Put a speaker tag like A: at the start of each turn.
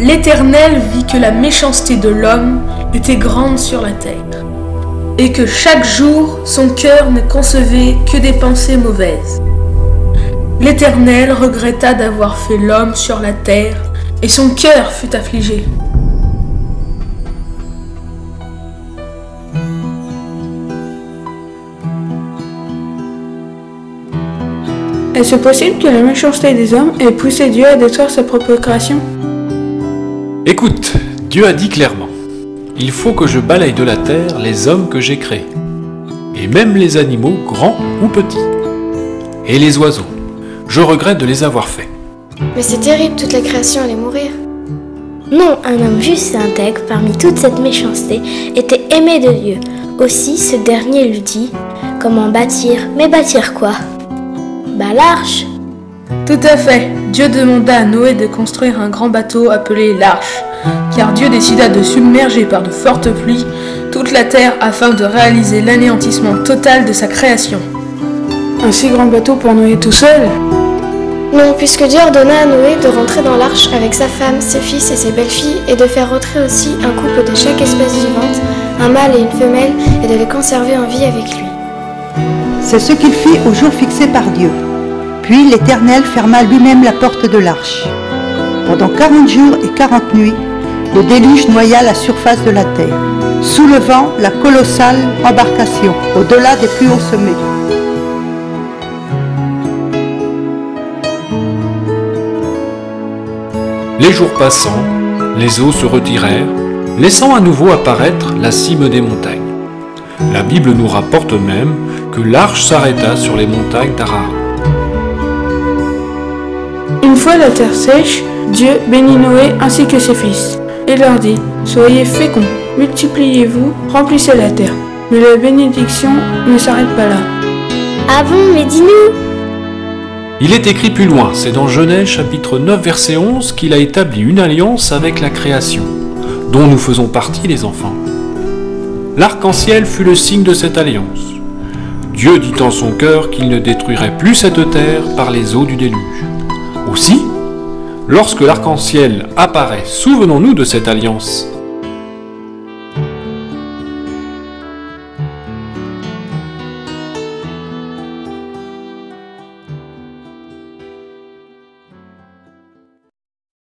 A: L'Éternel vit que la méchanceté de l'homme était grande sur la terre, et que chaque jour son cœur ne concevait que des pensées mauvaises. L'Éternel regretta d'avoir fait l'homme sur la terre, et son cœur fut affligé.
B: Est-ce possible que la méchanceté des hommes ait poussé Dieu à détruire sa propre création?
C: Écoute, Dieu a dit clairement, « Il faut que je balaye de la terre les hommes que j'ai créés, et même les animaux grands ou petits, et les oiseaux. Je regrette de les avoir faits. »
D: Mais c'est terrible, toute la création allait mourir.
E: Non, un homme juste et intègre, parmi toute cette méchanceté, était aimé de Dieu. Aussi, ce dernier lui dit, « Comment bâtir? Mais bâtir quoi? Bah l'arche !»
A: Tout à fait. Dieu demanda à Noé de construire un grand bateau appelé l'arche, car Dieu décida de submerger par de fortes pluies toute la terre afin de réaliser l'anéantissement total de sa création.
B: Un si grand bateau pour Noé tout seul?
D: Non, puisque Dieu ordonna à Noé de rentrer dans l'arche avec sa femme, ses fils et ses belles-filles, et de faire rentrer aussi un couple de chaque espèce vivante, un mâle et une femelle, et de les conserver en vie avec lui.
F: C'est ce qu'il fit au jour fixé par Dieu. Puis l'Éternel ferma lui-même la porte de l'arche. Pendant 40 jours et 40 nuits, le déluge noya la surface de la terre, soulevant la colossale embarcation au-delà des plus hauts sommets.
C: Les jours passant, les eaux se retirèrent, laissant à nouveau apparaître la cime des montagnes. La Bible nous rapporte même que l'arche s'arrêta sur les montagnes d'Ararat.
B: Une fois la terre sèche, Dieu bénit Noé ainsi que ses fils, et leur dit, « Soyez féconds, multipliez-vous, remplissez la terre. » Mais la bénédiction ne s'arrête pas là.
E: Ah bon, mais dis-nous!
C: Il est écrit plus loin, c'est dans Genèse chapitre 9 verset 11 qu'il a établi une alliance avec la création, dont nous faisons partie les enfants. L'arc-en-ciel fut le signe de cette alliance. Dieu dit en son cœur qu'il ne détruirait plus cette terre par les eaux du déluge. Aussi, lorsque l'arc-en-ciel apparaît, souvenons-nous de cette alliance